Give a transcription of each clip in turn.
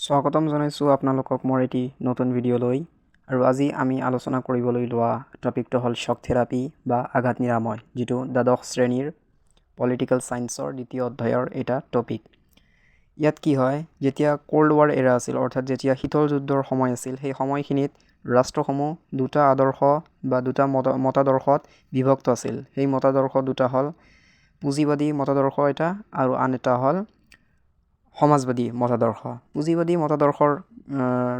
স্বাগতম জনাইছোঁ আপোনালোকক মোৰ এটি নতুন ভিডিঅ'লৈ আৰু আজি আমি আলোচনা কৰিবলৈ লোৱা টপিকটো হ'ল শ্বক থেৰাপি বা আঘাত নিৰাময়, যিটো দ্বাদশ শ্ৰেণীৰ পলিটিকেল ছায়েন্সৰ দ্বিতীয় অধ্যায়ৰ এটা টপিক। ইয়াত কি হয়, যেতিয়া কোল্ড ৱাৰ এৰা আছিল, অৰ্থাৎ যেতিয়া শীতল যুদ্ধৰ সময় আছিল, সেই সময়খিনিত ৰাষ্ট্ৰসমূহ দুটা আদৰ্শ বা দুটা মতাদৰ্শত বিভক্ত আছিল। সেই মতাদৰ্শ দুটা হ'ল পুঁজিবাদী মতাদৰ্শ এটা আৰু আন এটা হ'ল সমাজবাদী মতাদৰ্শ। পুঁজিবাদী মতাদৰ্শৰ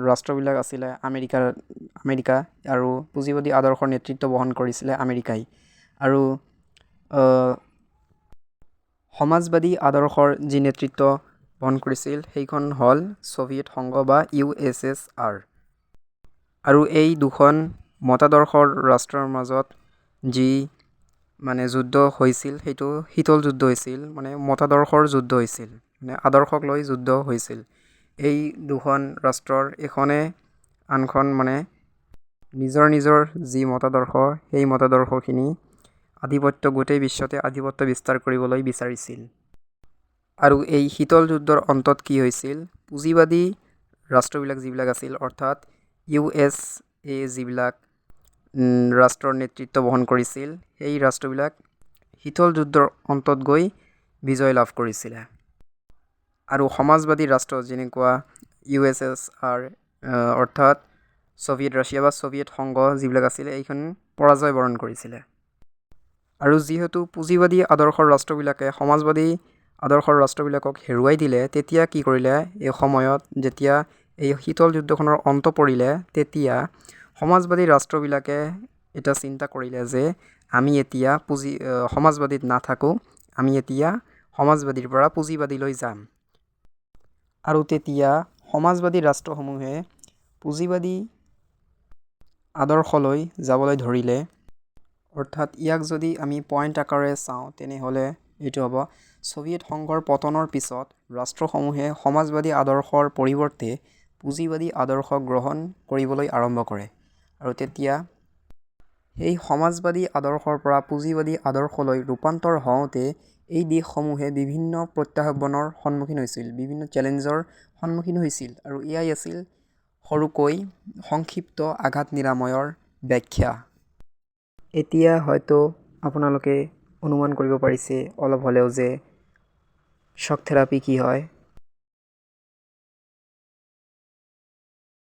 ৰাষ্ট্ৰবিলাক আছিলে আমেৰিকা আৰু পুঁজিবাদী আদৰ্শৰ নেতৃত্ব বহন কৰিছিলে আমেৰিকাই। আৰু সমাজবাদী আদৰ্শৰ যি নেতৃত্ব বহন কৰিছিল সেইখন হ'ল ছ'ভিয়েট সংঘ বা USSR। আৰু এই দুখন মতাদৰ্শৰ ৰাষ্ট্ৰৰ মাজত যি যুদ্ধ হৈছিল, সেইটো শীতল যুদ্ধ হৈছিল, মতাদৰ্শৰ যুদ্ধ হৈছিল, আদৰ্শক লৈ যুদ্ধ হৈছিল। এই দুখন ৰাষ্ট্ৰৰ এখনে আনখন নিজৰ নিজৰ যি মতাদৰ্শ, সেই মতাদৰ্শখিনি গোটেই বিশ্বতে আধিপত্য বিস্তাৰ কৰিবলৈ বিচাৰিছিল। আৰু এই শীতল যুদ্ধৰ অন্তত কি হৈছিল, পুঁজিবাদী ৰাষ্ট্ৰবিলাক যিবিলাক আছিল, অৰ্থাৎ USA যিবিলাক ৰাষ্ট্ৰৰ নেতৃত্ব বহন কৰিছিল, সেই ৰাষ্ট্ৰবিলাক শীতল যুদ্ধৰ অন্তত গৈ বিজয় লাভ কৰিছিলে। আৰু সমাজবাদী ৰাষ্ট্ৰ যেনেকুৱা USSR অৰ্থাৎ ছ'ভিয়েট ৰাছিয়া বা ছ'ভিয়েট সংঘ যিবিলাক আছিলে, এইখন পৰাজয় বৰণ কৰিছিলে। আৰু যিহেতু পুঁজিবাদী আদৰ্শৰ ৰাষ্ট্ৰবিলাকে সমাজবাদী আদৰ্শৰ ৰাষ্ট্ৰবিলাকক হেৰুৱাই দিলে, তেতিয়া কি কৰিলে, এই সময়ত যেতিয়া এই শীতল যুদ্ধখনৰ অন্ত পৰিলে, তেতিয়া সমাজবাদী ৰাষ্ট্ৰবিলাকে এটা চিন্তা কৰিলে যে আমি এতিয়া সমাজবাদীত নাথাকোঁ, আমি এতিয়া সমাজবাদীৰ পৰা পুঁজিবাদীলৈ যাম। আৰু তেতিয়া সমাজবাদী ৰাষ্ট্ৰসমূহে পুঁজিবাদী আদৰ্শলৈ যাবলৈ ধৰিলে। অৰ্থাৎ ইয়াক যদি আমি পইণ্ট আকাৰে চাওঁ, তেনেহ'লে এইটো হ'ব ছ'ভিয়েট সংঘৰ পতনৰ পিছত ৰাষ্ট্ৰসমূহে সমাজবাদী আদৰ্শৰ পৰিৱৰ্তে পুঁজিবাদী আদৰ্শ গ্ৰহণ কৰিবলৈ আৰম্ভ কৰে। আৰু তেতিয়া সেই সমাজবাদী আদৰ্শৰ পৰা পুঁজিবাদী আদৰ্শলৈ ৰূপান্তৰ হওঁতে এই দেশসমূহে বিভিন্ন প্ৰত্যাহ্বানৰ সন্মুখীন হৈছিল, বিভিন্ন চেলেঞ্জৰ সন্মুখীন হৈছিল। আৰু এয়াই আছিল সৰুকৈ সংক্ষিপ্ত আঘাত নিৰাময়ৰ ব্যাখ্যা। এতিয়া হয়তো আপোনালোকে অনুমান কৰিব পাৰিছে অলপ হ'লেও যে শ্বক থেৰাপি কি হয়।